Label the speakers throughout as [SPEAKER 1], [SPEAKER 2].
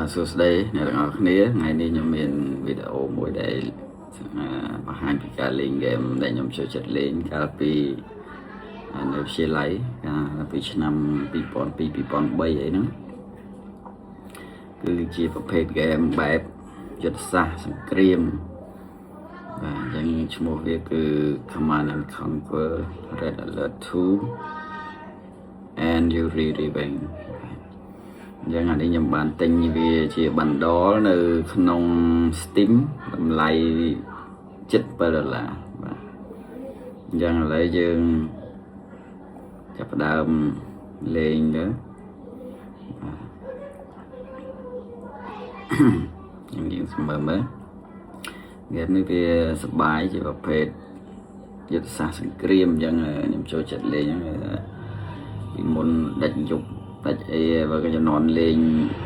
[SPEAKER 1] Và số đây là ở khía ngày nay nhóm miền video mỗi day và hai cái link game để nhóm chơi chật lên cả pi nếu chơi lấy pi năm pi pon bay ấy nữa cứ chỉประเภท game แบบยุทธศาสตร์สงครามvà ยังชั่วโมงนี้คือ Command and Conquer Red Alert 2 and Yuri Revenge យ៉ាងនេះខ្ញុំបានទិញវាជាបណ្ដលនៅក្នុង Steam តម្លៃ$7បាទអញ្ចឹងឥឡូវយើងចាប់ផ្ដើមលេងទៅយើងស្មើមើលហ្គេមនេះវាសប្បាយជាប្រភេទយុទ្ធសាស្ត្រសង្គ្រាមអញ្ចឹងខ្ញុំចូលចិត្តលេងពីមុនដាច់យប់ដាច់អីបើក៏ជំនាន់លេង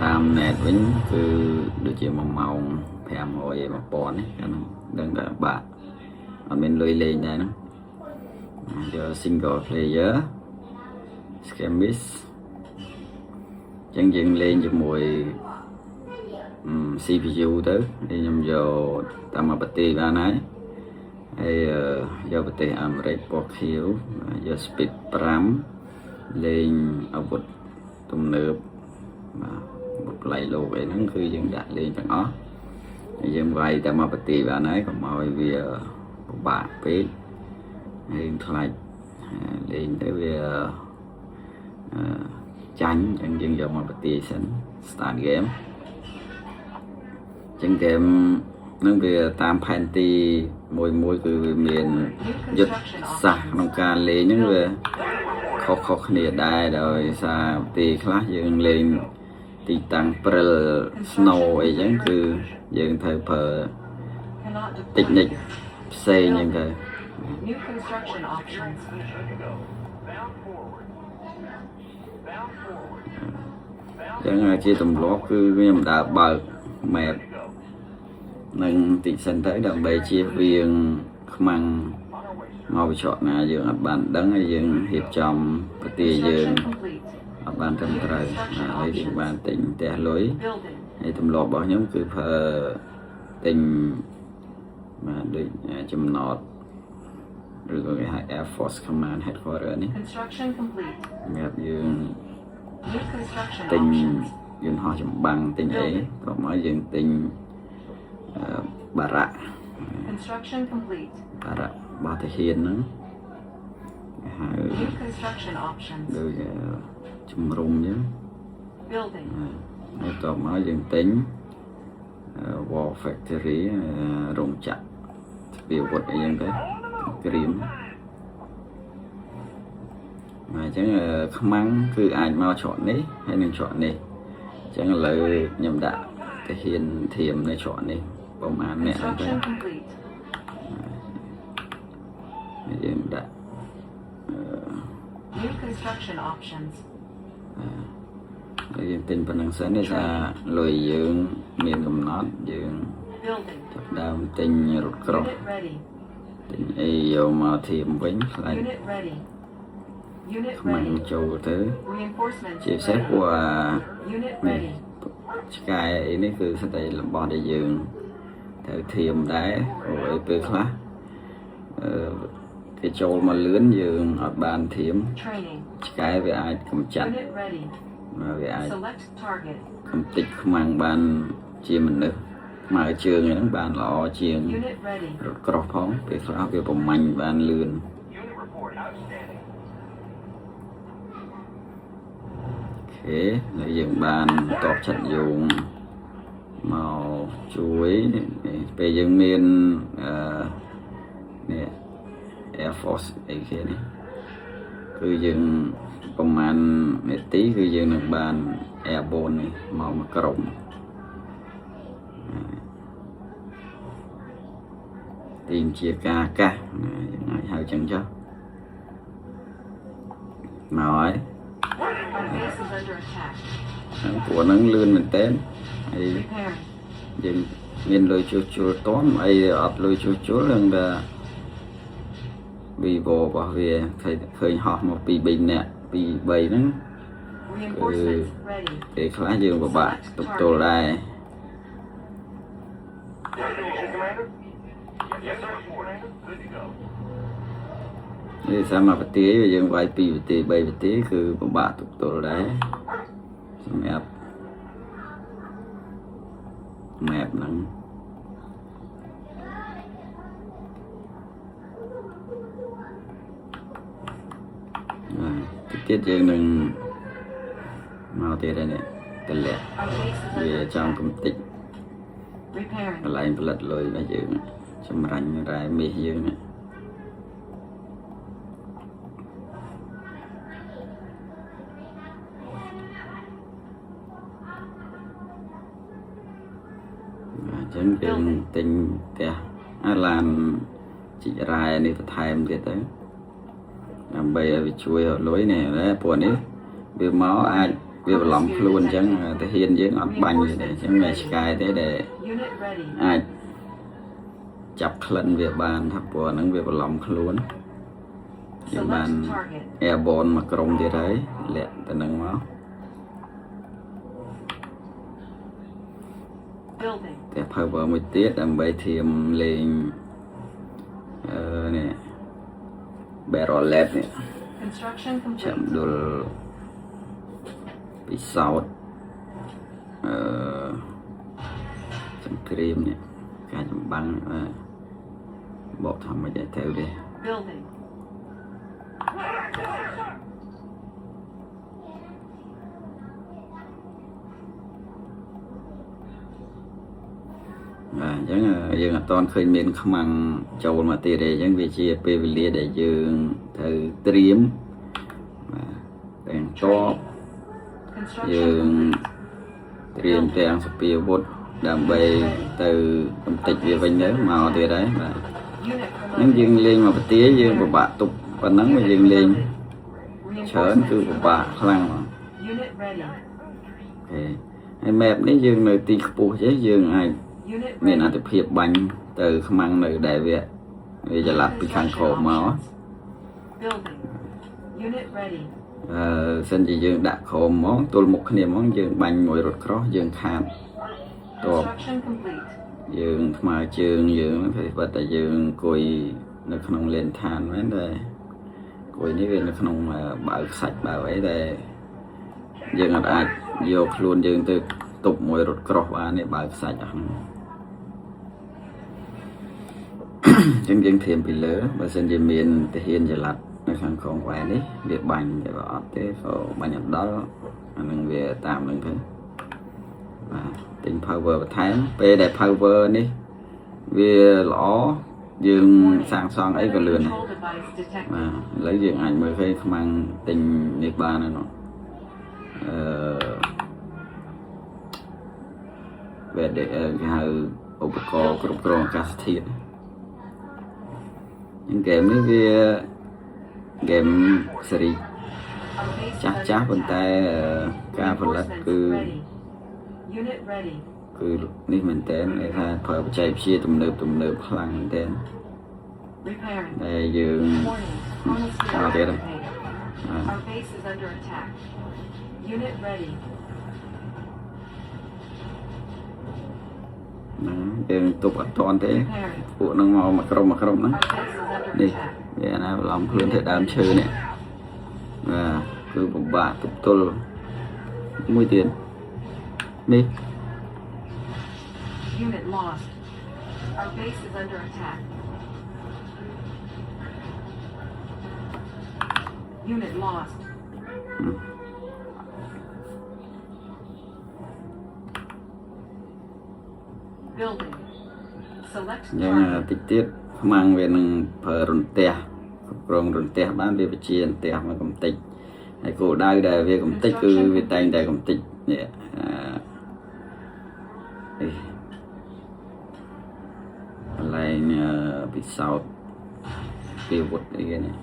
[SPEAKER 1] តាម net វិញគឺដូចជា1ម៉ោង500 1000នេះហ្នឹងដឹងតែបាក់អត់មានលុយលេងដែរហ្នឹងយក single player skirmish អញ្ចឹងយើងលេងជាមួយ CPU ទៅខ្ញុំយកតាមមកប្រទេសបានហើយយកប្រទេសអាមេរិកពណ៌ខៀវយក speed 5លេងអាវុធទំនើបបាទផ្លៃលោកអីហ្នឹងគឺយើងដាក់លេងទាំងអស់យើងវាយតែមកប្រទេសបានហើយកុំឲ្យវាពិបាកពេកហើយខ្លាចលេងទៅវាចាញ់អញ្ចឹងយើងយកមកប្រទេសសិន start game ចឹងហ្គេមនឹងវាតាមផែនទីមួយគឺវាមានយុទ្ធសាស្ត្រក្នុងការលេងហ្នឹងវាខុសគ្នាដែរដោយសារទីខ្លះយើងលេងទីតាំងព្រិល snow អីចឹងគឺយើងត្រូវប្រើ technique ផ្សេងចឹងទៅចឹងជាទម្លាប់គឺខ្ញុំដើរបើក map នឹងតិចសិនទៅដើម្បីជៀសវាងខ្មាំងមកវិច្ឆក់ណាយើងអត់បានដឹងហើយយើងរៀបចំប្រទេសយើងអត់បានត្រឹមត្រូវហើយយើងបានទិញផ្ទះលុយហើយទម្លាប់របស់ខ្ញុំគឺប្រើទិញបាទដូចចំណតឬក៏គេហៅ Air Force Command Headquarter នេះសម្រាប់យើងទិញយន្តហោះចម្បាំងទិញអីក៏មកយើងទិញបារ៉ាក់បោះទាហានហ្នឹងហើយដូចជំរុំអញ្ចឹងហើយក៏មកយើងទិញ War Factory រោងចក្រស្ពាវុធអីចឹងទៅក្រៀមអញ្ចឹងខ្មាំងគឺអាចមកច្រកនេះហើយនឹងច្រកនេះអញ្ចឹងឥឡូវខ្ញុំដាក់ទាហានធៀមនៅច្រកនេះប្រហែលអ្នកទៅយើងដាក់យើងទិញប៉ុណ្ណឹងសិនទេថាលុយយើងមានកំណត់យើងចាប់ដើមទិញរថក្រោះទិញអីយកមកធៀមវិញខ្លាចខ្មាំងចូលទៅជាពិសេសពួកនេះឆ្កែអីនេះគឺស្ដីរបស់ដែលយើងត្រូវធៀមដែរព្រោះឲ្យពេលខ្លះគេចូលមកលឿនយើងអត់បានធៀមឆ្កែវាអាចកម្ចាត់វាអាចកំទេចខ្មាំងបានជាមនុស្សខ្មៅជើងហ្នឹងបានល្អជាងរថក្រោះផងពេលខ្លះវាប្រមាញ់បានលឿនហើយយើងបានតបចាត់យោងមកជួយពេលយើងមាននេះ Air Force អីគេនេះគឺយើងប្រហែលនាទីគឺយើងនឹងបាន Airborne នេះមកក្រុមទីមជាការអាកាសយើងអាចហៅចឹងចុះមកហើយពួកហ្នឹងលឿនមែនតើហើយយើងមានលុយជួសជុលតន់អីអត់លុយជួសជុលហ្នឹងតែ Vivo របស់វាឃើញហោះមកពី3នាក់ពី3ហ្នឹង
[SPEAKER 2] Reinforcements ready.
[SPEAKER 1] ពេលខ្លះយើងពិបាកទប់ទល់ដែរ នេះសមបទាយើងវាយ2វិធី3វិធីគឺពិបាកទប់ទល់ដែរសម្រាប់ map ហ្នឹងទៀតយើងនឹងមកទៀតហើយនេះតលាក់វាចំកំតិច
[SPEAKER 2] Repairing.
[SPEAKER 1] កន្លែងផលិតលុយរបស់យើងចម្រាញ់រ៉ែមាសយើងនេះអញ្ចឹងយើងទិញផ្ទះអាឡានជីករ៉ែនេះបន្ថែមទៀតទៅដើម្បីឲ្យវាជួយរកលុយនេះព្រោះនេះវាមកអាចវាបន្លំខ្លួនអញ្ចឹងទៅហ៊ានយើងអត់បាញ់ទេអញ្ចឹងតែឆ្កែទេដែល
[SPEAKER 2] Unit ready.
[SPEAKER 1] អាចចាប់ក្លិនវាបានថាព្រោះហ្នឹងវាបន្លំខ្លួនយើងបាន
[SPEAKER 2] Select target.
[SPEAKER 1] airborne មកក្រុមទៀតហើយលាក់ទៅនឹងមក
[SPEAKER 2] Building.
[SPEAKER 1] តែ power មួយទៀតដើម្បីធៀមលេងនេះ barrel lab នេះ
[SPEAKER 2] Construction
[SPEAKER 1] ចាំ
[SPEAKER 2] complete.
[SPEAKER 1] ដុលពិសោធន៍សង្គ្រាមនេះការចម្បាំងបកធម្មជាតិទៅទេ
[SPEAKER 2] Building.
[SPEAKER 1] អញ្ចឹងយើងអត់ទាន់ឃើញមានខ្មាំងចូលមកទៀតទេអញ្ចឹងវាជាពេលវេលាដែលយើងត្រូវត្រៀមទាំងតប យើង
[SPEAKER 2] Construction
[SPEAKER 1] ត្រៀមទាំងសពាវុធដើម្បីទៅកំទេចវាវិញទៅមកទៀតហើយបាទ
[SPEAKER 2] unit
[SPEAKER 1] ហ្នឹងយើង
[SPEAKER 2] promoted.
[SPEAKER 1] លេងមកប្រទេសយើងពិបាកទប់ប៉ុណ្ណឹងយើងលេងច្រើនគឺពិបាកខ្លាំងហ្មង
[SPEAKER 2] Unit ready.
[SPEAKER 1] អូខេហើយ map នេះយើងនៅទីខ្ពស់ទេយើងអាច
[SPEAKER 2] Unit
[SPEAKER 1] មានអ
[SPEAKER 2] ready.
[SPEAKER 1] ត្ថភាពបាញ់ទៅខ្មាំងនៅដែលវាចល័តពីខាងក្រោមមក
[SPEAKER 2] Building. Unit ready.
[SPEAKER 1] សិនជាយើងដាក់ក្រោមហ្មងទល់មុខគ្នាហ្មងយើងបាញ់មួយរត់ក្រោះយើងខាតតប
[SPEAKER 2] Construction complete.
[SPEAKER 1] យើងថ្មើរជើងយើងគឺបើតែយើងអង្គុយនៅក្នុងលេនឋានមែនតែអង្គុយនេះវានៅក្នុងបើខ្សាច់បើអីតែយើងអត់អាចយកខ្លួនយើងទៅទប់មួយរត់ក្រោះបានទេបើខ្សាច់អស់ហ្នឹងអញ្ចឹងយើងធៀមពីលើបើសិនជាមានទាហានចល័តនៅខាងក្រោមក្បែរនេះវាបាញ់តែបើអត់ទេក៏បាញ់អត់ដល់អានឹងវាតាមនឹងទៅបាទទិញ power បន្ថែមពេលដែល power នេះវាល្អយើងសាងសង់អីក៏លឿនដែរ
[SPEAKER 2] Control device detected.
[SPEAKER 1] បាទឥឡូវយើងអាចមើលឃើញខ្មាំងទិញនេះបានហើយនោះវាគេហៅឧបករណ៍គ្រប់គ្រងអាកាសធាតុអញ្ចឹងហ្គេមនេះវាហ្គេមសេរី
[SPEAKER 2] Our base
[SPEAKER 1] ចាស់
[SPEAKER 2] is
[SPEAKER 1] ចាស់
[SPEAKER 2] under
[SPEAKER 1] ប៉ុន្តែ
[SPEAKER 2] attack.
[SPEAKER 1] ការផលិត
[SPEAKER 2] Reinforcements
[SPEAKER 1] គឺ
[SPEAKER 2] ready. Unit ready.
[SPEAKER 1] គឺនេះមែនតើគេថាប្រើបច្ចេកវិទ្យាទំនើបខ្លាំងមែនតើ
[SPEAKER 2] Repairing.
[SPEAKER 1] ដែលយើង
[SPEAKER 2] Warning. Chronosphere
[SPEAKER 1] Okay then.
[SPEAKER 2] activated.
[SPEAKER 1] អ่า
[SPEAKER 2] Our base is under attack. Unit ready.
[SPEAKER 1] ហ្នឹងយើងទប់អត់តាន់ទេ
[SPEAKER 2] Repairing.
[SPEAKER 1] ពួកហ្នឹងមកក្រុមហ្នឹង
[SPEAKER 2] Our base is under
[SPEAKER 1] នេះ
[SPEAKER 2] attack.
[SPEAKER 1] វាណាបន្លំខ្លួនទៅដើមឈើនេះបាទគឺពិបាកទប់ទល់មួយទៀតនេះ
[SPEAKER 2] Unit lost. Our base is under attack. Unit lost. Building. Select
[SPEAKER 1] អញ្ចឹង
[SPEAKER 2] target.
[SPEAKER 1] តិចទៀតខ្មាំងវានឹងប្រើរន្ទះគ្រប់គ្រងរន្ទះបានវាបជារន្ទះមកកំតិចហើយគោលដៅដែលវាកំតិចគឺវាតែងតែកំតិចនេះកន្លែងពិសោធន៍ពីវុធអីគេនេះ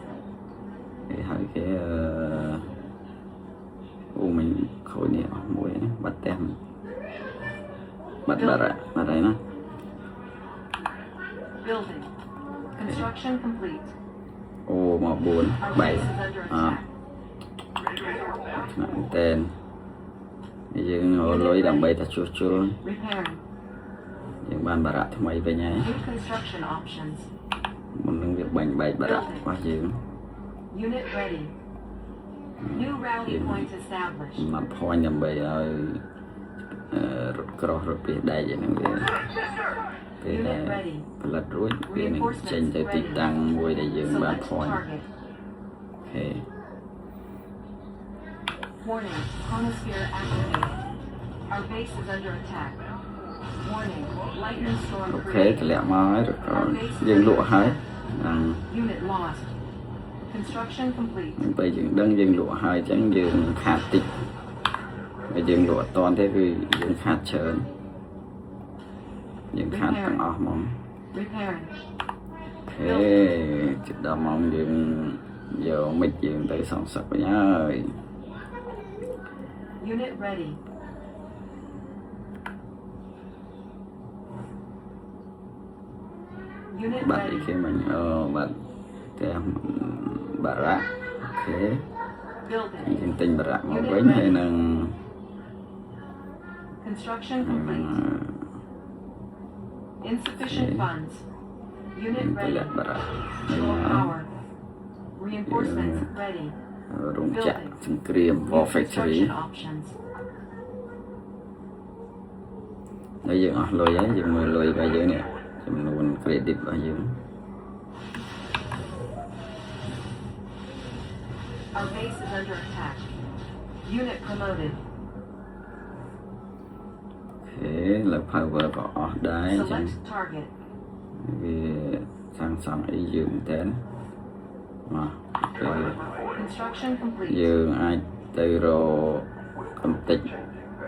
[SPEAKER 1] គេហៅគេអូមិនខូចនេះអស់មួយណាបាត់ផ្ទះបាត់ហើយណា
[SPEAKER 2] Building. Construction complete.
[SPEAKER 1] អូមក4
[SPEAKER 2] Our
[SPEAKER 1] 3
[SPEAKER 2] base is under attack.
[SPEAKER 1] អូខ nè tên dương hồ lối đầm bay ta chua chua
[SPEAKER 2] Repairing.
[SPEAKER 1] dương ban bà rạ thay mày về nhà
[SPEAKER 2] New construction options.
[SPEAKER 1] một những việc bành bay bà rạ quá dương
[SPEAKER 2] Unit ready. New rally point established.
[SPEAKER 1] mà phôi nhầm bay ơi rụt cỏ rụt bì đầy vậy nè cái
[SPEAKER 2] Unit
[SPEAKER 1] này
[SPEAKER 2] ready.
[SPEAKER 1] lật rúi cái này chênh tới tít tăng mùi để dương ban
[SPEAKER 2] Select
[SPEAKER 1] phôi
[SPEAKER 2] target.
[SPEAKER 1] ok
[SPEAKER 2] Warning. Chronosphere activated. Our base is under attack. Warning. Lightning storm
[SPEAKER 1] ok
[SPEAKER 2] created.
[SPEAKER 1] thì lẹ mới được rồi dương lụa hết
[SPEAKER 2] Unit lost. Construction complete.
[SPEAKER 1] bây giờ đang dương lụa hai chẳng dương khát tịch bây dương lụa toàn thế thì dương khát chớn dương khát tăng ọc mong
[SPEAKER 2] Repairing.
[SPEAKER 1] thế chụp đào mong dương giờ mịch dương tới sòng sọc với nhá ơi
[SPEAKER 2] Unit ready. Unit
[SPEAKER 1] bạn đi
[SPEAKER 2] ready.
[SPEAKER 1] khi mình bạn cái bà rạ ok
[SPEAKER 2] Building.
[SPEAKER 1] chương trình bà rạ mà với hay là
[SPEAKER 2] Construction complete. Insufficient funds. Unit
[SPEAKER 1] cái
[SPEAKER 2] ready.
[SPEAKER 1] lẹ bà rạ
[SPEAKER 2] Low power. Reinforcements ready.
[SPEAKER 1] rung chặt sừng kriềm vào factory
[SPEAKER 2] Construction options.
[SPEAKER 1] bây giờ lôi ấy giờ người lôi bây giờ nè chúng luôn credit bây giờ
[SPEAKER 2] Our base is under attack. Unit promoted.
[SPEAKER 1] thế là power có đáy chẳng
[SPEAKER 2] Select target.
[SPEAKER 1] vì sang sẵn ý dưỡng tên mà rồi
[SPEAKER 2] Construction complete.
[SPEAKER 1] dương ai từ rồi cầm tịch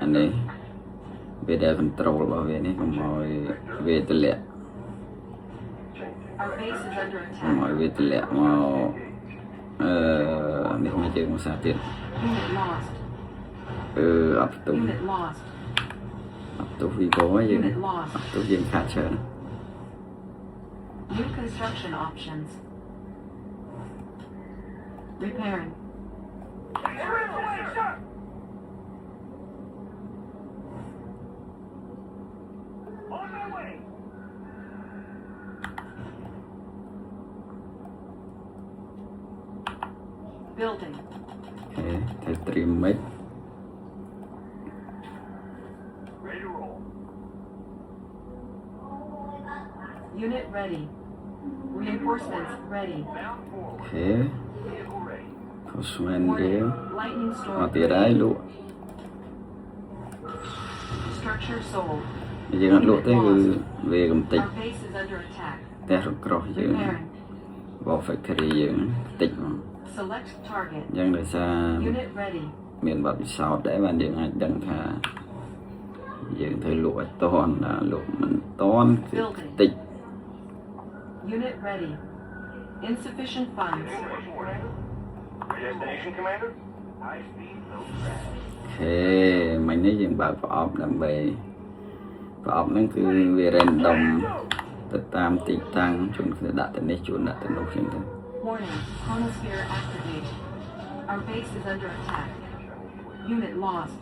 [SPEAKER 1] anh ấy về đây control bảo vệ này còn mọi về tự lệ
[SPEAKER 2] Our base is under attack.
[SPEAKER 1] mọi về tự lệ mà nếu mà chơi một sao tiền
[SPEAKER 2] Unit lost.
[SPEAKER 1] ập tụ
[SPEAKER 2] Unit lost.
[SPEAKER 1] ập tụ vì có gì
[SPEAKER 2] Unit lost.
[SPEAKER 1] ập tụ dương khá chờ
[SPEAKER 2] New construction options. Repairing. Building.
[SPEAKER 1] ok theo stream mấy
[SPEAKER 2] Unit ready. Reinforcements ready.
[SPEAKER 1] ok có xuân ghế
[SPEAKER 2] Lightning
[SPEAKER 1] mà
[SPEAKER 2] storm.
[SPEAKER 1] tỉa đáy lụa
[SPEAKER 2] Structure sold.
[SPEAKER 1] bây giờ lụa tới cứ về cầm tịch
[SPEAKER 2] Our base is under attack.
[SPEAKER 1] té rồi cross dương
[SPEAKER 2] Repairing.
[SPEAKER 1] vào factory dương tịch mà
[SPEAKER 2] Select target.
[SPEAKER 1] dân đời xa
[SPEAKER 2] Unit ready.
[SPEAKER 1] miền bắc sau để bạn điện ảnh đăng thà dựng thời lụa toàn là lụa mình toàn cái tịch
[SPEAKER 2] Unit ready. Insufficient funds.
[SPEAKER 3] Destination, Commander? High speed, no crash.
[SPEAKER 1] thế mình nói dừng bảo có ốp đam bề có ốp nó cứ về random tự tam tịch tăng chúng sẽ đặt tên này chuẩn đặt tên lúc xem thôi
[SPEAKER 2] Warning. Chronosphere activated. Our base is under attack. Unit lost.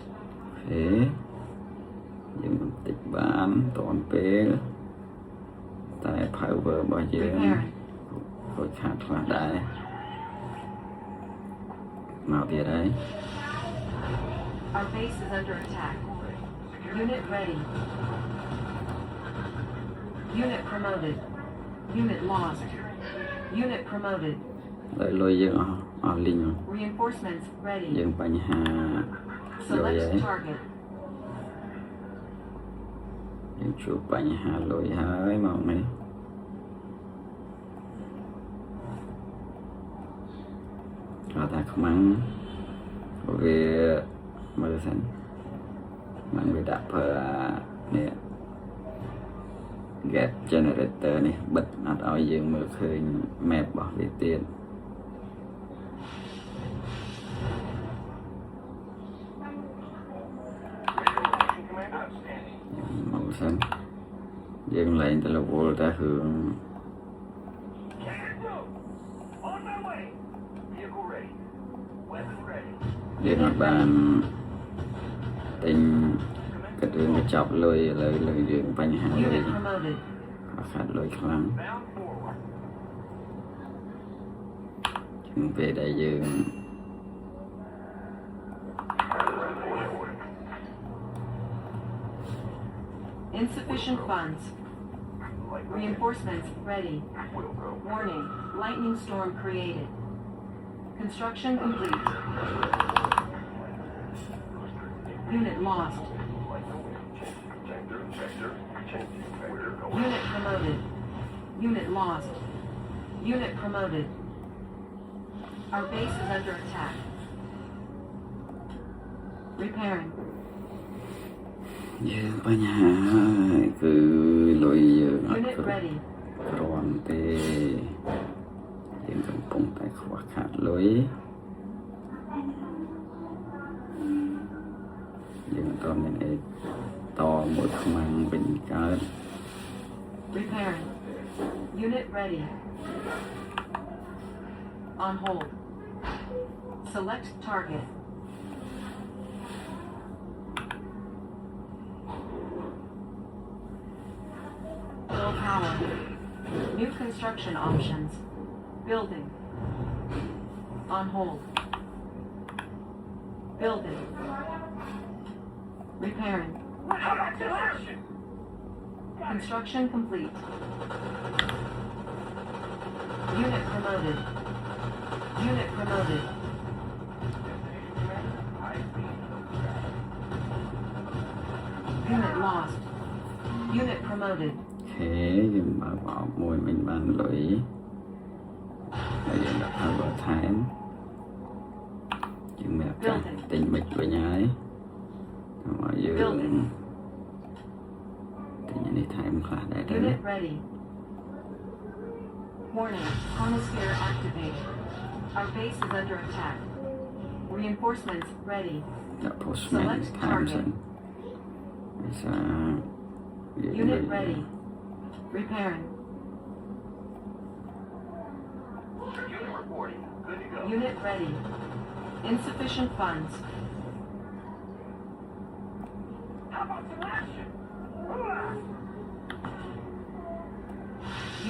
[SPEAKER 1] thế dừng tịch bán toàn pé tại power bao giờ
[SPEAKER 2] Repairing.
[SPEAKER 1] có khát là đại nào thì đấy
[SPEAKER 2] Our base is under attack. Unit ready. Unit promoted. Unit lost. Unit promoted.
[SPEAKER 1] lại lôi dương ở linh
[SPEAKER 2] Reinforcements ready.
[SPEAKER 1] dương bánh hà lôi ấy
[SPEAKER 2] Select target.
[SPEAKER 1] dương chụp bánh hà lôi ấy màu này rồi ta không ăn về mơ sẵn mang về đạp nè get generator này bật nát ở dương mơ khơi map bỏ về tiền
[SPEAKER 3] Destination, Commander? Outstanding.
[SPEAKER 1] màu xanh dương lại ta là vô ta hưởng
[SPEAKER 3] On my way. Vehicle ready. Weapon ready.
[SPEAKER 1] យើងអត់បានទិញកាត់រឿងកញ្ចប់លុយឥឡូវយើងបញ្ហាលុយ
[SPEAKER 2] Unit promoted.
[SPEAKER 1] ខាត់លុយខ្លាំង
[SPEAKER 3] Bound forward.
[SPEAKER 1] ជាងពេលដែលយើង
[SPEAKER 2] Insufficient funds. Reinforcements ready. Warning, lightning storm created. Construction complete. Unit lost. Unit promoted. Unit lost. Unit promoted. Our base is under attack. Repairing.
[SPEAKER 1] យើងបញ្ហាគឺលុយយើងអត់
[SPEAKER 2] Unit
[SPEAKER 1] គ្រប់
[SPEAKER 2] ready.
[SPEAKER 1] គ្រាន់ទេយើងកំពុងតែខ្វះខាតលុយយើងអត់មានអីតមួយខ្មាំងវិញកើត
[SPEAKER 2] Repairing. Unit ready. On hold. Select target. Low power. New construction options. Building. On hold. Building. Repairing. Construction complete. Unit promoted. Unit promoted. Unit lost. Unit promoted.
[SPEAKER 1] អូខេយើងបើកអបមួយមិញបានលុយហើយយើងដាក់ឲ្យបើថែមយើងមានឱកាសទិញមិនវិញហើយហើយយើងទិញនេះថែមខ្លះដែរទៅ
[SPEAKER 2] Unit ready. Warning, chronosphere activated. Our base is under attack. Reinforcements ready.
[SPEAKER 1] ដាក់ postman ថែមសិនវាសាយើង
[SPEAKER 2] Unit ready. Repairing.
[SPEAKER 3] Unit reporting. Good to go.
[SPEAKER 2] Unit ready. Insufficient funds.
[SPEAKER 3] How about some action?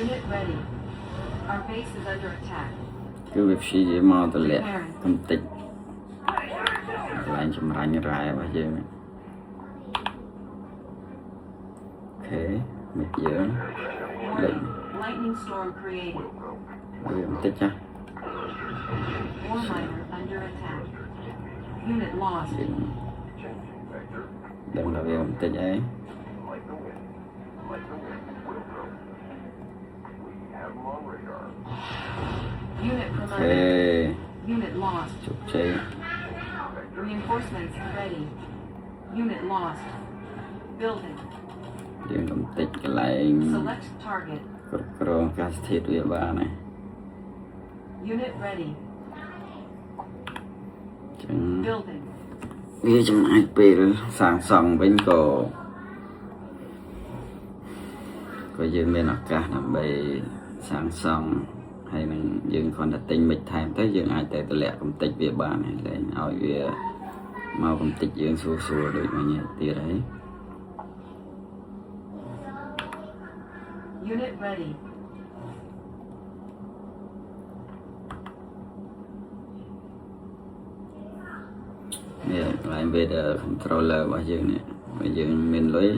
[SPEAKER 2] Unit ready. Our base is under attack.
[SPEAKER 1] គឺវាព្យាយាមមកទម្លាក់កំតិចកន្លែងចម្រាញ់រ៉ែរបស់យើងអូខេមកយើងលេង
[SPEAKER 2] Warning, lightning storm created.
[SPEAKER 1] វាបន្តិចចាស់
[SPEAKER 2] War miner under attack. Unit lost.
[SPEAKER 1] យើងដឹងថាវាបន្តិចអី
[SPEAKER 3] Like the wind. Like the wind. Will grow. We have them on radar.
[SPEAKER 2] Unit
[SPEAKER 1] អូខេ
[SPEAKER 2] promoted. Unit lost.
[SPEAKER 1] ជោគជ័យ
[SPEAKER 2] Reinforcements ready. Unit lost. Building.
[SPEAKER 1] យើងកំតិចកន្លែង
[SPEAKER 2] Select target.
[SPEAKER 1] គ្រប់គ្រងអាកាសធាតុវាបានហើយ
[SPEAKER 2] Unit ready.
[SPEAKER 1] ចឹង
[SPEAKER 2] Building.
[SPEAKER 1] វាចំណាយពេលសាងសង់វិញក៏យើងមានឱកាសដើម្បីសាងសង់ហើយនឹងយើងគ្រាន់តែទិញមិចថែមទៅយើងអាចតែតម្លាក់កំតិចវាបានហើយលែងឲ្យវាមកកំតិចយើងស្រួលដូចមិញទៀតហើយ
[SPEAKER 2] Unit ready.
[SPEAKER 1] នេះកន្លែង weather controller របស់យើងនេះបើយើងមានលុយ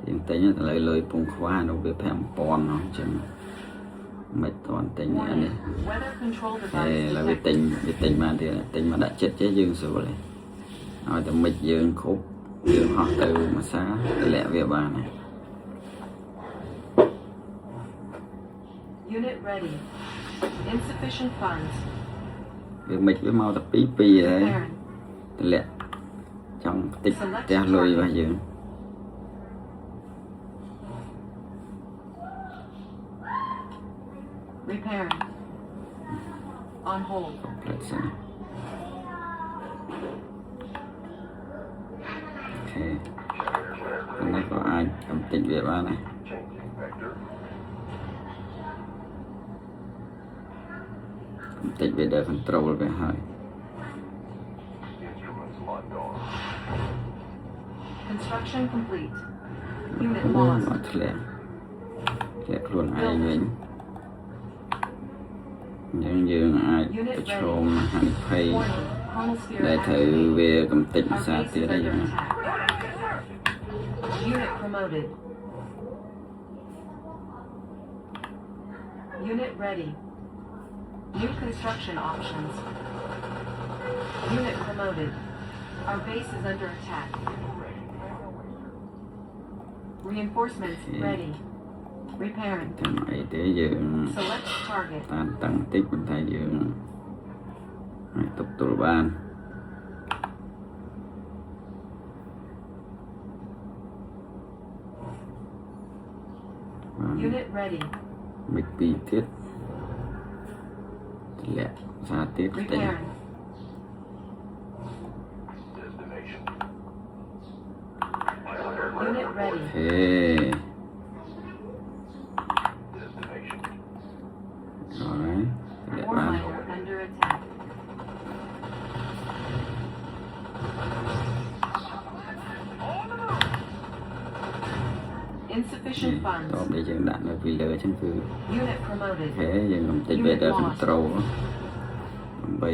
[SPEAKER 1] យើងទិញទៅលើលុយពងខ្វះនោះវា5000អញ្ចឹងមិនតាន់ទិញអានេះ
[SPEAKER 2] Weather control
[SPEAKER 1] ហើយ
[SPEAKER 2] device
[SPEAKER 1] ឡើយវាទិញ
[SPEAKER 2] detected.
[SPEAKER 1] បានទៀតទិញមកដាក់ចិត្តចេះយើងស្រួលហើយឲ្យតែមិចយើងគ្រប់យើងហោះទៅមួយសាតម្លាក់វាបានហើយ
[SPEAKER 2] Unit ready. Insufficient funds.
[SPEAKER 1] វាមិចវាមកតែ2ហើយ
[SPEAKER 2] Repairing.
[SPEAKER 1] តម្លាក់ចង់ផ្តិចផ្ទះលុយរបស់យើង
[SPEAKER 2] Repairing. On hold.
[SPEAKER 1] ផ្លេចសិនអូខេនេះក៏អាចកំតិចវាបានដែរ
[SPEAKER 3] Changing vector.
[SPEAKER 1] កំតិចវាដល់ control វាហើយ
[SPEAKER 2] Construction complete. Unit
[SPEAKER 1] អូ
[SPEAKER 2] lost.
[SPEAKER 1] អត់ធ្លាក់ខ្លួនឯងវិញយើងអាចប្រឈមហានិភ័យ
[SPEAKER 2] Warning. Chronosphere
[SPEAKER 1] ដែលត្រូវ
[SPEAKER 2] activated.
[SPEAKER 1] វាកំទេចភា
[SPEAKER 2] Our
[SPEAKER 1] សា
[SPEAKER 2] base
[SPEAKER 1] ទៀត
[SPEAKER 2] is
[SPEAKER 1] ហើយ
[SPEAKER 2] under
[SPEAKER 1] យ៉ាង
[SPEAKER 2] attack. Unit promoted. Unit ready. New construction options. Unit promoted. Our base is under attack. Reinforcements ready. Repairing.
[SPEAKER 1] ទាំងអីទេយើង
[SPEAKER 2] Select target.
[SPEAKER 1] តាមតាំងតិចប៉ុន្តែយើងអាចទប់ទល់បានបាន
[SPEAKER 2] Unit ready.
[SPEAKER 1] មិនពីរទៀតធ្លាក់ភាសាទៀតតែ
[SPEAKER 2] Repairing.
[SPEAKER 3] Destination.
[SPEAKER 2] Unit ready.
[SPEAKER 1] ហេ
[SPEAKER 3] Destination.
[SPEAKER 1] អរហើយធ្លាក់បាន
[SPEAKER 2] Warminer under attack. Insufficient
[SPEAKER 1] ត
[SPEAKER 2] funds.
[SPEAKER 1] បនេះយើងដាក់នៅពីលើអញ្ចឹងគឺ
[SPEAKER 2] Unit promoted.
[SPEAKER 1] ហេយើងកំតិចវាដល់ control ដើម្បី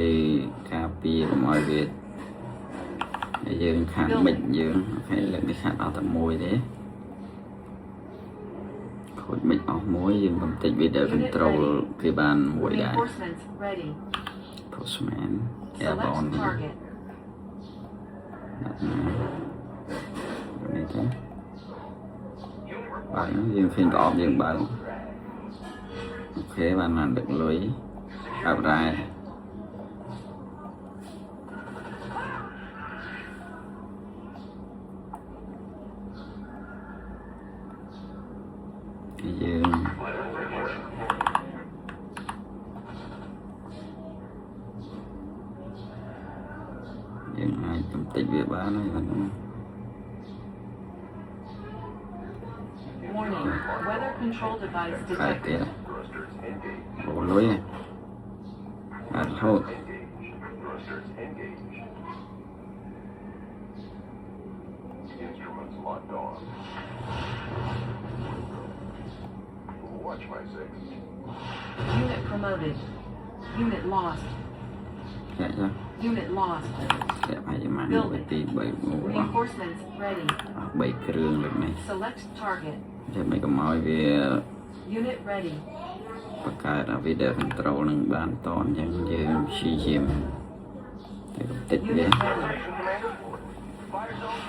[SPEAKER 1] ការពារកុំឲ្យវាហើយយើងខាងមិចយើងហើយលើកនេះខាត់អត់តែមួយទេខូចមិចអស់មួយយើងកំតិចវាដល់ control គេបានមួយដែរ
[SPEAKER 2] Reinforcements ready.
[SPEAKER 1] postman
[SPEAKER 2] Select
[SPEAKER 1] airborne
[SPEAKER 2] target.
[SPEAKER 1] នេះទេបាទយើងឃើញប្រអប់យើងបើអូខេបានដឹកលុយអបរ៉ែយើងអាចកំតិចវាបានហើយបាទ
[SPEAKER 2] Warning. Weather control device
[SPEAKER 1] ហើយទៀត
[SPEAKER 2] detected.
[SPEAKER 3] Thrusters engaged.
[SPEAKER 1] អូលុយបាទហូត
[SPEAKER 3] Engaged. Thrusters engaged. Instruments locked on. Watch my six.
[SPEAKER 2] Unit promoted. Unit lost.
[SPEAKER 1] ចាចា
[SPEAKER 2] Unit lost.
[SPEAKER 1] តែហើយមកទៅទី3
[SPEAKER 2] Reinforcements ready.
[SPEAKER 1] អស់3គ្រឿងលើកនេះ
[SPEAKER 2] Select target.
[SPEAKER 1] តែមិនកុំឲ្យវា
[SPEAKER 2] Unit ready.
[SPEAKER 1] បង្កើតឲ្យវាដល់ control នឹងបានតអញ្ចឹងយើងព្យាយាមតែកំតិចវា
[SPEAKER 2] Unit ready.
[SPEAKER 3] Fire zone.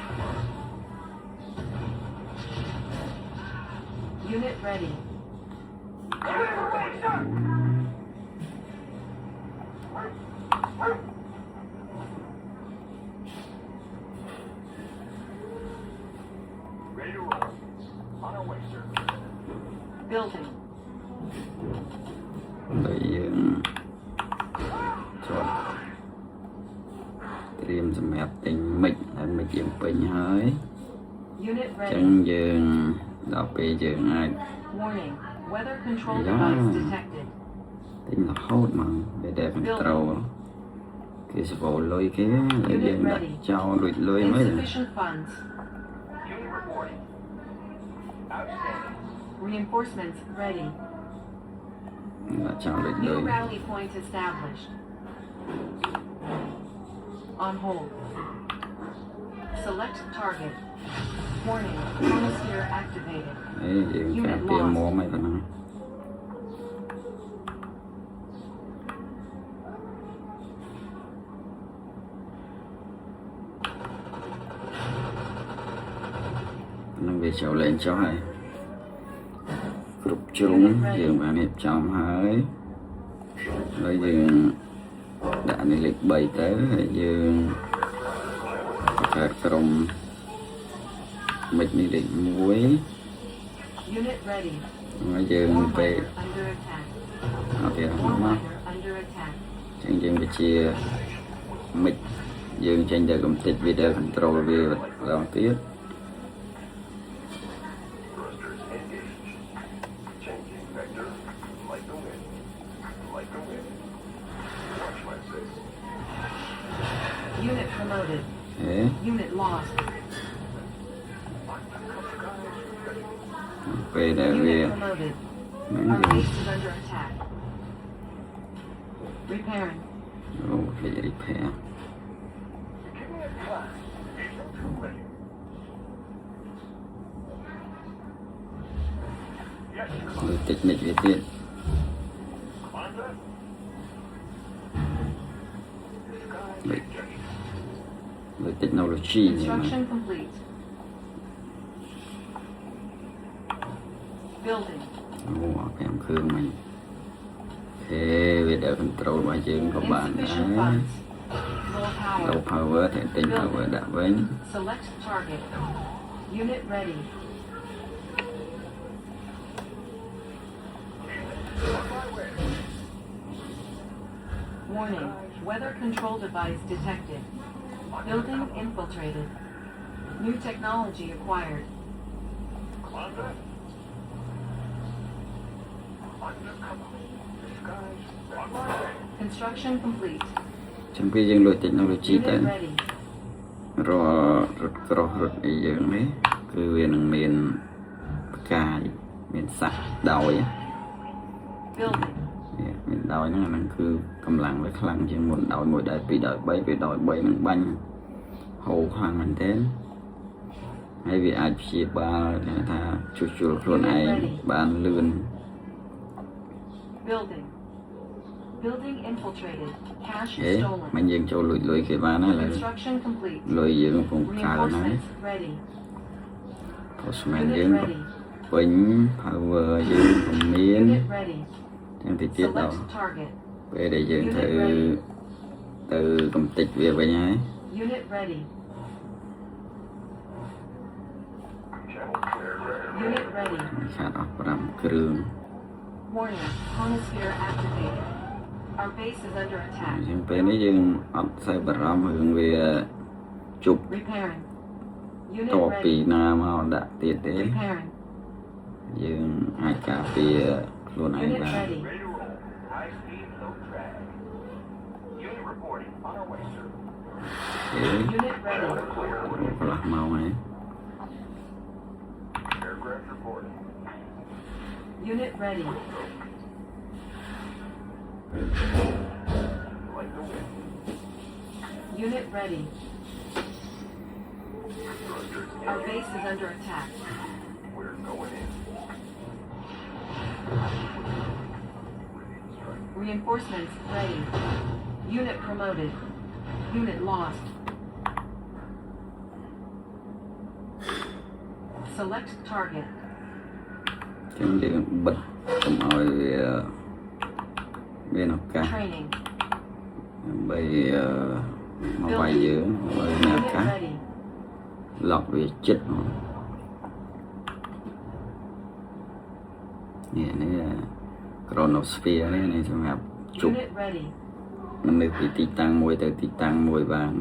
[SPEAKER 2] Unit ready.
[SPEAKER 3] Ready to roll. On our way, sir.
[SPEAKER 2] Building.
[SPEAKER 1] ហើយយើងចូលត្រៀមសម្រាប់ទិញមិចហើយមិចយើងពេញហើយ
[SPEAKER 2] Unit
[SPEAKER 1] អញ្ចឹង
[SPEAKER 2] ready.
[SPEAKER 1] យើងដល់ពេលយើងអាច
[SPEAKER 2] Warning. Weather control
[SPEAKER 1] Yeah.
[SPEAKER 2] device detected.
[SPEAKER 1] ទិញរហូតមកវាដែល control គេសវលលុយគេហើយយើងដាក់ចោលលុយលុយមិន
[SPEAKER 2] Insufficient funds.
[SPEAKER 3] Unit reporting. Outstanding.
[SPEAKER 2] Reinforcements ready.
[SPEAKER 1] ដាក់ចោលលុយលុ
[SPEAKER 2] New
[SPEAKER 1] យ
[SPEAKER 2] rally point established. On hold. Select target. Warning. Chronosphere activated.
[SPEAKER 1] ហើយយើងការពារមុំហើយប៉ុណ្ណឹងនឹងវាចូលលេងចុះហើយគ្រប់ជ្រុងយើងបានរៀបចំហើយហើយយើងដាក់នេះលេខ3ទៅហើយយើងបង្កើតក្រុមមិចនេះលេខ1
[SPEAKER 2] Unit ready.
[SPEAKER 1] ហើយយើងពេល
[SPEAKER 2] Warminer under attack.
[SPEAKER 1] អត់ទៀតមក
[SPEAKER 2] Warminer under attack.
[SPEAKER 1] ចឹងយើងវិជាមិចយើងចេញទៅកំតិចវាដល់ control វាម្ដងទៀត
[SPEAKER 3] Thrusters engaged. Changing vector. Like the wind. Like the wind. Watch my six.
[SPEAKER 2] Unit promoted.
[SPEAKER 1] ហេ
[SPEAKER 2] Unit lost.
[SPEAKER 1] ពេលដែលវា
[SPEAKER 2] Unit promoted.
[SPEAKER 1] ហ្នឹង
[SPEAKER 2] Our
[SPEAKER 1] យើង
[SPEAKER 2] base is under attack. Repairing.
[SPEAKER 1] អូលេខ repair
[SPEAKER 3] Give me a class. Agent ready. Yes,
[SPEAKER 1] លើ technique វាទៀត
[SPEAKER 3] Commander. Disguise
[SPEAKER 1] Wait.
[SPEAKER 3] suggestion.
[SPEAKER 1] លើ technology នេះណា
[SPEAKER 2] Construction complete. Building.
[SPEAKER 1] អូអត់5គ្រឿងមិញអូខេវាដែល control របស់យើងក៏បានដែរ
[SPEAKER 2] Insufficient funds. Low
[SPEAKER 1] low
[SPEAKER 2] power.
[SPEAKER 1] power តែទិញ power ដាក់វិញ
[SPEAKER 2] Select target. Unit ready. Warning. Weather control device detected. Building infiltrated. New technology acquired.
[SPEAKER 3] Commander. Undercover. Disguise. On my way.
[SPEAKER 2] Construction complete.
[SPEAKER 1] ចាំពេលយើងលុយ technology ទៅ
[SPEAKER 2] Unit ready.
[SPEAKER 1] រាល់រត់ក្រោះរត់អីយើងនេះគឺវានឹងមានផ្កាយមានសាក់ដោយ
[SPEAKER 2] Building.
[SPEAKER 1] វាមានដោយហ្នឹងអាហ្នឹងគឺកម្លាំងវាខ្លាំងជាងមុនដោយ1ដោយ2ដោយ3ពេលដោយ3នឹងបាញ់ហូរខ្លាំងមែនទែនហើយវាអាចព្យាបាលគេថាជួសជុលខ្លួនឯងបានលឿន
[SPEAKER 2] Building. Building infiltrated. Cash
[SPEAKER 1] ហេ
[SPEAKER 2] stolen.
[SPEAKER 1] មិនយើងចូលលួចគេបានហើយឥឡូវ
[SPEAKER 2] Construction complete.
[SPEAKER 1] លុយយើងកំពុងកើនហើយ
[SPEAKER 2] Reinforcements ready.
[SPEAKER 1] postman យើង
[SPEAKER 2] Unit
[SPEAKER 1] ក៏
[SPEAKER 2] ready.
[SPEAKER 1] ពេញ power យើងក៏មាន
[SPEAKER 2] Unit ready.
[SPEAKER 1] ទាំងតិចទៀតដល់
[SPEAKER 2] Select target.
[SPEAKER 1] ពេលដែលយើងត្រូវទៅកំទេចវាវិញហើយ
[SPEAKER 2] Unit ready.
[SPEAKER 3] Channel clear.
[SPEAKER 2] Unit ready.
[SPEAKER 1] ខាតអស់5គ្រឿង
[SPEAKER 2] Warning. Chronosphere activated. Our base is under
[SPEAKER 1] អ
[SPEAKER 2] attack.
[SPEAKER 1] ញ្ចឹងពេលនេះយើងអត់សូវបារម្ភរឿងវាជប់
[SPEAKER 2] Repairing.
[SPEAKER 1] ត
[SPEAKER 2] Unit
[SPEAKER 1] ពី
[SPEAKER 2] ready.
[SPEAKER 1] ណាមកដាក់ទៀតទេ
[SPEAKER 2] Repairing.
[SPEAKER 1] យើងអាចការពារខ្លួនឯង
[SPEAKER 2] Unit
[SPEAKER 1] បាន
[SPEAKER 2] ready.
[SPEAKER 3] Ready to roll. High speed, low drag. Unit reporting. On our way, sir.
[SPEAKER 1] អូខេ
[SPEAKER 2] Unit ready.
[SPEAKER 3] Clear.
[SPEAKER 1] កន្លះម៉ោងហើយ
[SPEAKER 3] Aircraft reporting.
[SPEAKER 2] Unit ready.
[SPEAKER 3] Like the wind.
[SPEAKER 2] Unit ready.
[SPEAKER 3] Thrusters
[SPEAKER 2] Our
[SPEAKER 3] engaged.
[SPEAKER 2] base is under attack.
[SPEAKER 3] We're going in. Ready to strike.
[SPEAKER 2] Reinforcements ready. Unit promoted. Unit lost. Select target.
[SPEAKER 1] អញ្ចឹងយើងបិទកុំឲ្យវាមានឱកាស
[SPEAKER 2] Training.
[SPEAKER 1] ដើម្បីមកវាយយើងឲ្យមានឱ
[SPEAKER 2] Unit
[SPEAKER 1] កាស
[SPEAKER 2] ready.
[SPEAKER 1] ឡុកវាចិត្តហ្មងនេះ chronosphere នេះសម្រាប់ជប់
[SPEAKER 2] Unit ready.
[SPEAKER 1] មនុស្សពីទីតាំងមួយទៅទីតាំងមួយបាន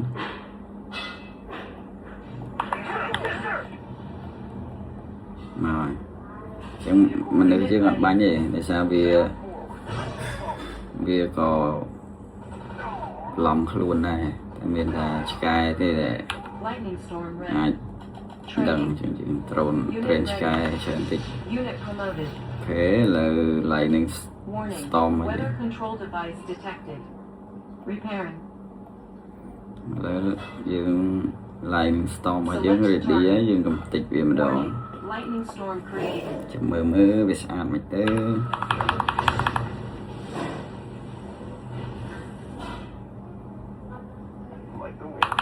[SPEAKER 1] មកហើយអញ្ចឹងមនុស្សយើងអត់បាញ់ទេដោយសារវាក៏ឡំខ្លួនដែរតែមានថាឆ្កែទេដែល
[SPEAKER 2] Lightning storm
[SPEAKER 1] អាច
[SPEAKER 2] ready.
[SPEAKER 1] ដឹងអ
[SPEAKER 2] Training.
[SPEAKER 1] ញ្ចឹងយើងtrain ឆ្កែច្រើនតិច
[SPEAKER 2] Unit promoted.
[SPEAKER 1] អូខេលើ lightning
[SPEAKER 2] Warning.
[SPEAKER 1] storm មក
[SPEAKER 2] Weather control device detected. Repairing.
[SPEAKER 1] ឥឡូវយើង lightning storm មកយើង ready ហើយយើងកំទេចវាម្ដង
[SPEAKER 2] Warning. Lightning storm created.
[SPEAKER 1] ចាំមើលវាស្អាតមិនទៅ
[SPEAKER 3] Like the wind.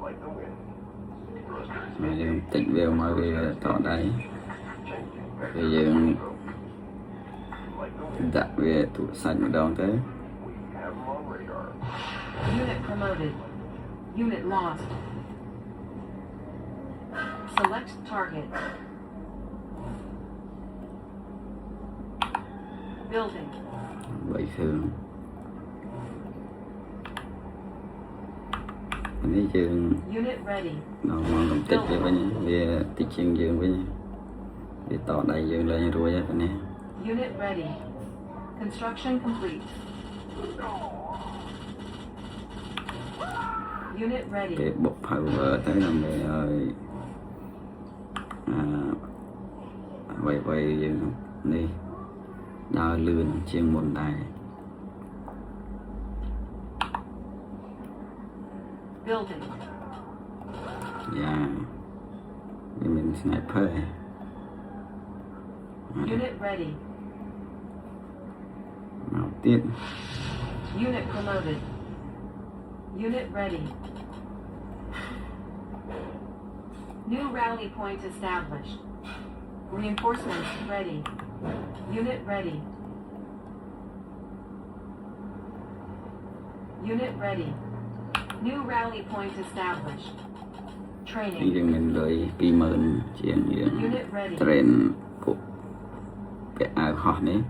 [SPEAKER 3] Like the wind. Thrusters
[SPEAKER 1] ហើយយើងតិចវាមកវាតដៃ
[SPEAKER 3] changing
[SPEAKER 1] ហើយ
[SPEAKER 3] vector.
[SPEAKER 1] យើង
[SPEAKER 3] Like the wind.
[SPEAKER 1] ដាក់វាទូសាច់ម្ដងទៅ
[SPEAKER 3] We have them on radar.
[SPEAKER 2] Unit promoted. Unit lost. Select target. Building.
[SPEAKER 1] 3គ្រឿងនេះយើង
[SPEAKER 2] Unit ready.
[SPEAKER 1] ដល់មកកំទេចវាវិញវាតិចជាងយើងវិញវាតដៃយើងលែងរួចហើយនេះ
[SPEAKER 2] Unit ready. Construction complete. Unit ready.
[SPEAKER 1] គេបុក power ទៅដើម្បីឲ្យ vậy vậy đi đào lươn chiên một đài
[SPEAKER 2] Building.
[SPEAKER 1] dạ mình sniper
[SPEAKER 2] Unit ready.
[SPEAKER 1] nào tiếp
[SPEAKER 2] Unit promoted. Unit ready. New rally point established. Reinforcements ready. Unit ready. Unit ready. New rally point established.
[SPEAKER 1] đi
[SPEAKER 2] Training.
[SPEAKER 1] đường mình lợi 20,000 chiên diện
[SPEAKER 2] Unit ready.
[SPEAKER 1] trend của cái áo họ này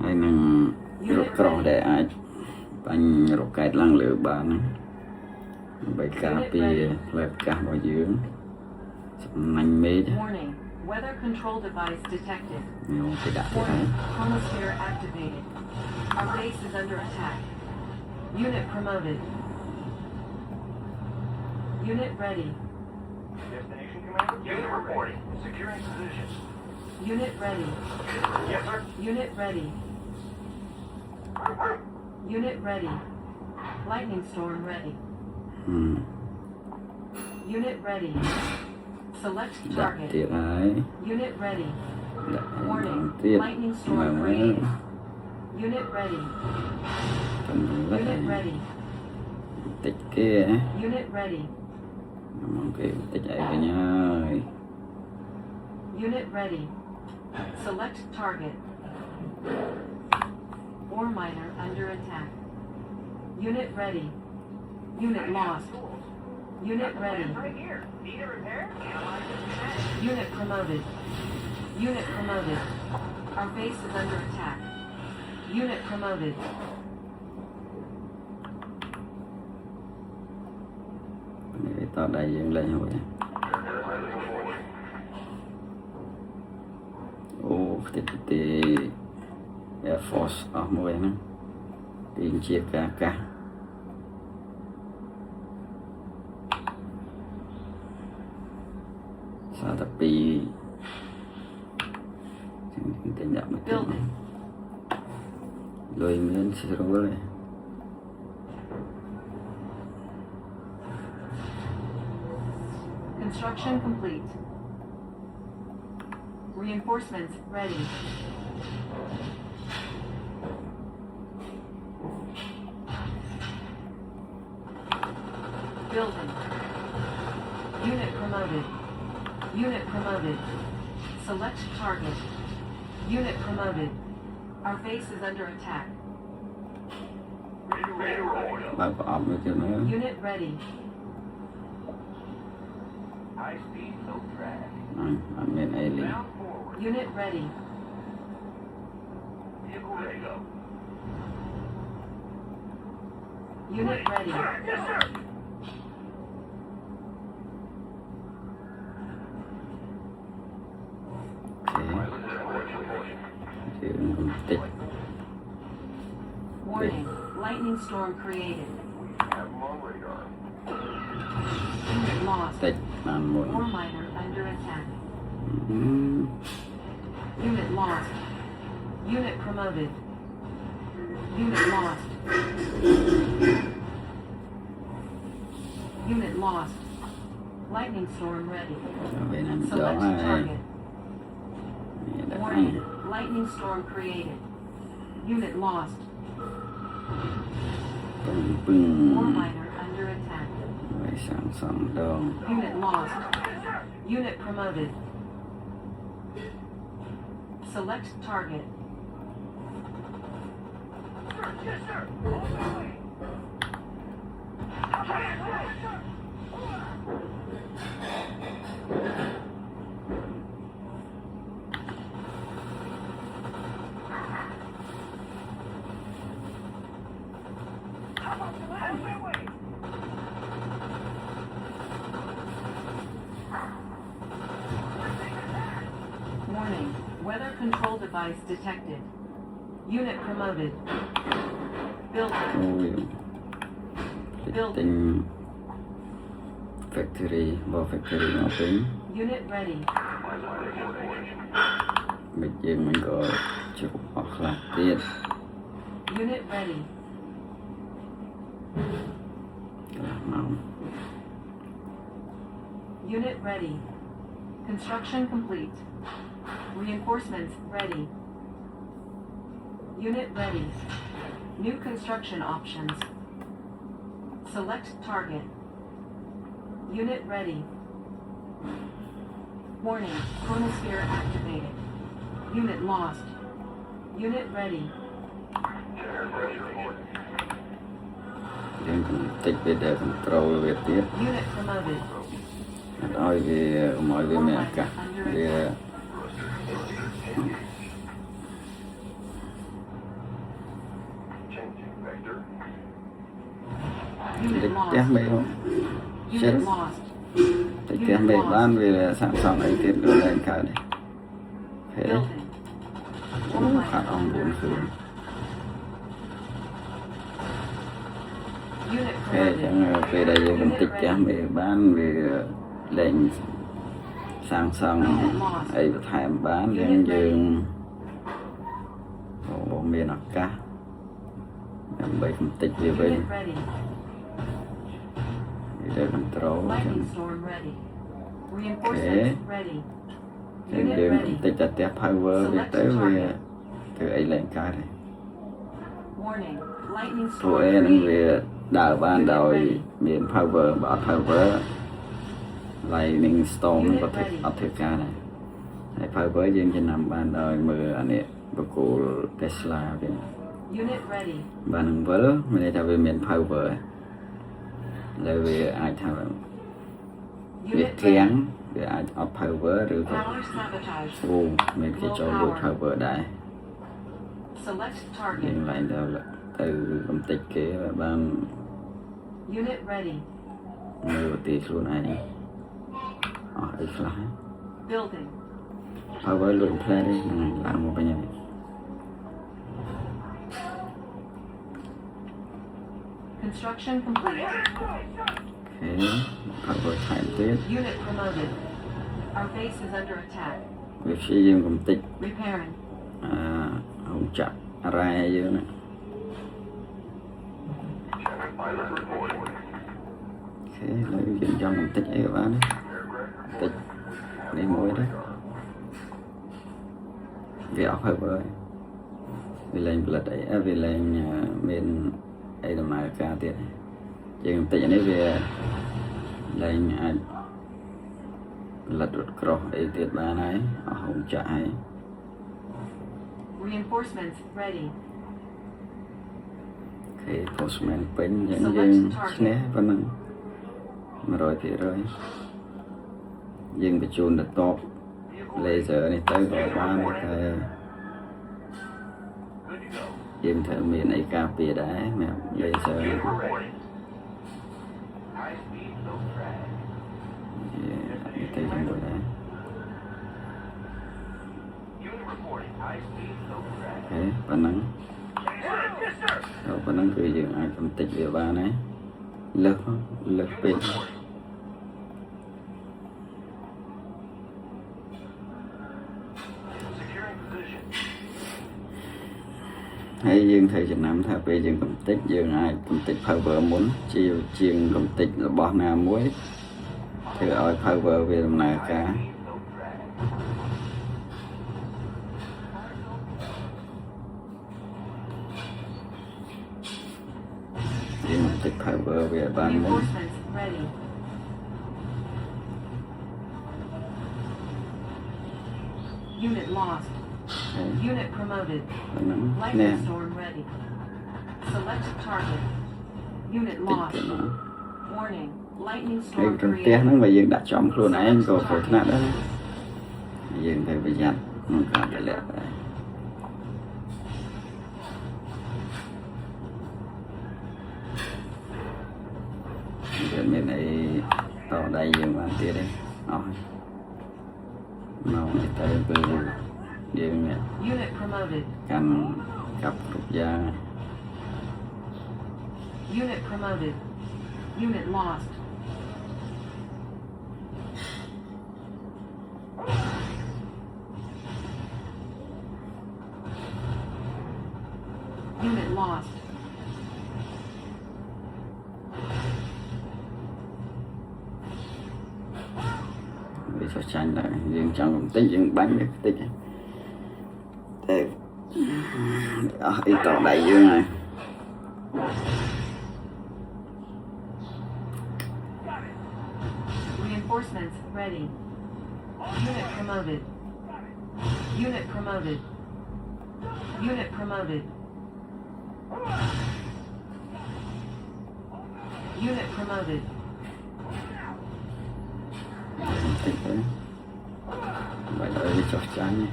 [SPEAKER 1] hay năng rút cỏ để ai bánh rút cái lăng lửa bán bày cà phê là cả bao nhiêu nành mê chứ
[SPEAKER 2] Warning. Weather control device detected.
[SPEAKER 1] nếu cái đã thế
[SPEAKER 2] Warning. Chromosphere activated. Our base is under attack. Unit promoted. Unit ready.
[SPEAKER 3] Destination commander? Unit reporting. Securing position.
[SPEAKER 2] Unit ready.
[SPEAKER 3] Yes, sir.
[SPEAKER 2] Unit ready. Unit ready. Lightning storm ready. Unit ready. Select
[SPEAKER 1] đặt
[SPEAKER 2] target.
[SPEAKER 1] tiệc ấy
[SPEAKER 2] Unit ready.
[SPEAKER 1] đặt
[SPEAKER 2] Warning.
[SPEAKER 1] tiệc
[SPEAKER 2] Lightning
[SPEAKER 1] mà
[SPEAKER 2] storm
[SPEAKER 1] nó
[SPEAKER 2] created. Unit ready.
[SPEAKER 1] cần rất
[SPEAKER 2] Unit
[SPEAKER 1] là
[SPEAKER 2] ready.
[SPEAKER 1] tích kia
[SPEAKER 2] Unit ready.
[SPEAKER 1] mong kêu tích ấy với nhau
[SPEAKER 2] Unit ready. Select target. Ore miner under attack. Unit ready. Unit lost. Unit ready.
[SPEAKER 3] Right here. Need a repair?
[SPEAKER 2] Unit promoted. Unit promoted. Our base is under attack. Unit promoted.
[SPEAKER 1] để tao đại diện lên hồi ô thì Air Force ở mùi nó tiền chia cả sao tập bị tình trạng một tí
[SPEAKER 2] Building.
[SPEAKER 1] lôi miếng sẽ rồi
[SPEAKER 2] Construction complete. Reinforcements ready. Building. Unit promoted. Unit promoted. Select target. Unit promoted. Our base is under attack.
[SPEAKER 3] Ready to roll.
[SPEAKER 1] bao có ổn được chưa nữa
[SPEAKER 2] Unit ready.
[SPEAKER 3] High speed, no drag.
[SPEAKER 1] anh bên ấy liền
[SPEAKER 3] Bound forward.
[SPEAKER 2] Unit ready.
[SPEAKER 3] Vehicle ready to go.
[SPEAKER 2] Unit ready.
[SPEAKER 3] Yes, sir.
[SPEAKER 1] thì tích
[SPEAKER 2] Warning. Lightning storm created.
[SPEAKER 3] Have them on radar.
[SPEAKER 2] Unit lost.
[SPEAKER 1] tích làm một
[SPEAKER 2] Ore miner under attack.
[SPEAKER 1] Ừm,
[SPEAKER 2] Unit lost. Unit promoted. Unit lost. Unit lost. Lightning storm ready.
[SPEAKER 1] ở bên anh đó
[SPEAKER 2] Select
[SPEAKER 1] ai
[SPEAKER 2] target.
[SPEAKER 1] đã
[SPEAKER 2] Warning. Lightning storm created. Unit lost.
[SPEAKER 1] bưng bưng
[SPEAKER 2] Ore miner under attack.
[SPEAKER 1] vậy sẵn sàng đâu
[SPEAKER 2] Unit lost. Unit promoted. Select target.
[SPEAKER 3] Yes, sir. On my way.
[SPEAKER 2] Warning. Weather control device detected. Unit promoted. Building.
[SPEAKER 1] ôi tình factory vào factory nó tính
[SPEAKER 2] Unit ready.
[SPEAKER 1] bây giờ mình có chụp hoặc là tiết
[SPEAKER 2] Unit ready.
[SPEAKER 1] nào
[SPEAKER 2] Unit ready. Construction complete. Reinforcements ready. Unit ready. New construction options. Select target. Unit ready. Warning, chronosphere activated. Unit lost. Unit ready.
[SPEAKER 1] យើងកំតិចវាដែល control វាទៀត
[SPEAKER 2] Unit promoted.
[SPEAKER 1] អត់ឲ្យវាកុំឲ្យវាមានអាកាសវា
[SPEAKER 3] Changing vector.
[SPEAKER 1] តិច
[SPEAKER 2] Unit
[SPEAKER 1] ផ្ទះ
[SPEAKER 2] lost.
[SPEAKER 1] មេហ៎
[SPEAKER 2] Unit lost.
[SPEAKER 1] តិចផ្ទះមេបានវាសាកសមអីទៀតក៏ឡើងកើតដែរហេ
[SPEAKER 2] Building.
[SPEAKER 1] ខាត់អង្គ4ខ្លួន
[SPEAKER 2] Unit
[SPEAKER 1] ហេចឹង
[SPEAKER 2] promoted.
[SPEAKER 1] ពេលដែលយើងកំតិចផ្ទះមេបានវាលែងសាងសង់អីបន្ថែមបានយើងអូមានឱកាសដើម្បីកំតិចវាវិញ
[SPEAKER 2] Unit ready.
[SPEAKER 1] វាដែល control ចឹង
[SPEAKER 2] Lightning storm ready. Reinforcements ready.
[SPEAKER 1] ចឹង
[SPEAKER 2] Unit
[SPEAKER 1] យើងកំ
[SPEAKER 2] ready.
[SPEAKER 1] តិចតែផ្ទះ power វាទៅវាគឺអីលែងកើតហើយ
[SPEAKER 2] Warning. Lightning
[SPEAKER 1] ព្រោះ
[SPEAKER 2] storm
[SPEAKER 1] អីហ្នឹង
[SPEAKER 2] created.
[SPEAKER 1] វាដើរបានដោយមាន power បើអត់ power lightning storm ក៏ធ្វើអត់ធ្វើការដែរហើយ power យើងចំណាំបានដោយមើលអានេះបកគោល Tesla វិញ
[SPEAKER 2] Unit ready.
[SPEAKER 1] បាននឹងវិលមានន័យថាវាមាន power ហើយវាអាចថាវា
[SPEAKER 2] Unit
[SPEAKER 1] ធាង
[SPEAKER 2] ready.
[SPEAKER 1] វាអាចអត់ power ឬក៏
[SPEAKER 2] Power sabotage.
[SPEAKER 1] អូមានគេចូលលួច power ដែរ
[SPEAKER 2] Select
[SPEAKER 1] យើង
[SPEAKER 2] target.
[SPEAKER 1] ឡើងទៅកំតិចគេបាន
[SPEAKER 2] Unit ready.
[SPEAKER 1] មើលទីខ្លួនឯងអស់អីខ្លះ
[SPEAKER 2] Building.
[SPEAKER 1] power លួចផ្លែទេហ្នឹងឡើងមកវិញហើយ
[SPEAKER 2] Construction complete.
[SPEAKER 1] អូខេ power ថែមទៀត
[SPEAKER 2] Unit promoted. Our base is under attack.
[SPEAKER 1] វាព្យាយាមកំតិច
[SPEAKER 2] Repairing.
[SPEAKER 1] ហុំចាក់រ៉ែយើងណា
[SPEAKER 3] Channel pilot reporting.
[SPEAKER 1] អូខេឥឡូវយើងចង់កំតិចអីក៏បានដែរតិចនេះមួយដែរវាអស់ power ហើយវាលែងផលិតអីវាលែងមានអីដំណើរការទៀតហើយយើងកំតិចអានេះវាលែងអាចផលិតរថក្រោះអីទៀតបានហើយអស់ហុំចាក់ហើយ
[SPEAKER 2] Reinforcements ready.
[SPEAKER 1] អូខេ postman ពេញអញ្ចឹងយើងឈ្នះប៉ុណ្ណឹង 100% យើងបញ្ជូនទៅតប laser នេះទៅក៏បានតែ
[SPEAKER 3] Good to go.
[SPEAKER 1] យើងត្រូវមានអីការពារដែរសម្រាប់ laser នេះ
[SPEAKER 3] Reporting. High speed, no drag.
[SPEAKER 1] វាទៅជាមួយដែរ
[SPEAKER 3] Unit reporting. High speed, no drag.
[SPEAKER 1] អូខេប៉ុណ្ណឹង
[SPEAKER 3] Yes, sir.
[SPEAKER 1] ដល់ប៉ុណ្ណឹងគឺយើងអាចកំតិចវាបានហើយលើសពេក
[SPEAKER 3] Securing position.
[SPEAKER 1] ហើយយើងត្រូវចំណាំថាពេលយើងកំតិចយើងអាចកំតិច power មុនជាងកំតិចរបស់ណាមួយធ្វើឲ្យ power វាដំណើរការ
[SPEAKER 3] No drag.
[SPEAKER 1] យើងកំតិច power វាបានមុន
[SPEAKER 2] Reinforcements ready. Unit lost.
[SPEAKER 1] ហើយ
[SPEAKER 2] Unit promoted.
[SPEAKER 1] ប៉ុណ្ណឹងនេះ
[SPEAKER 2] Lightning storm ready. Select target. Unit
[SPEAKER 1] តិច
[SPEAKER 2] lost.
[SPEAKER 1] ទៀតមក
[SPEAKER 2] Warning. Lightning
[SPEAKER 1] ហើយ
[SPEAKER 2] storm
[SPEAKER 1] ក្នុងផ្ទះ
[SPEAKER 2] created.
[SPEAKER 1] ហ្នឹងបើយើងដាក់ចំខ្លួនឯងក៏គ្រោះថ្នាក់ដែរយើងត្រូវប្រយ័ត្នក្នុងការទម្លាក់ដែរវាមានអីតដៃយើងបានទៀតទេអស់មកនេះទៅគឺយើងនេះ
[SPEAKER 2] Unit promoted.
[SPEAKER 1] កាន់កាប់គ្រប់យ៉ាង
[SPEAKER 2] Unit promoted. Unit lost.
[SPEAKER 1] cho chanh lại dương trong tích dương bánh được tích để ít tỏ đầy dương này
[SPEAKER 2] Reinforcements ready. Unit promoted. Unit promoted. Unit promoted. Unit promoted.
[SPEAKER 1] tích đấy vậy đợi cho chanh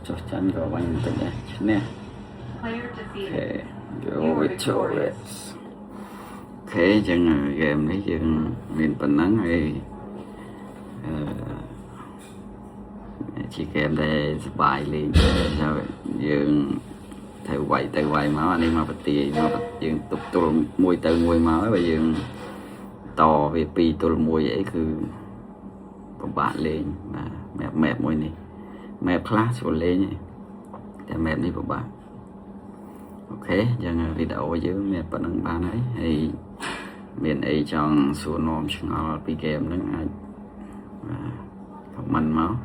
[SPEAKER 1] cho chanh có bánh tích đấy nè
[SPEAKER 2] Player defeated.
[SPEAKER 1] okay go victorious okay chẳng game đấy chừng miền Tây nắng hay chỉ game đây bài liền sao dương theo quay máu anh em mà bật tiền mà bật dương tục tục mùi từ mùi máu bây giờ to về pi tôi mùi vậyคือbạn lên mà mẹp mùi này mẹp class của lên nhỉ để mẹp đi của bạn ok chẳng video ở dưới mẹp bạn đăng ban ấy thì miền ấy trong số nom chừng ở pi game nó ai không mạnh máu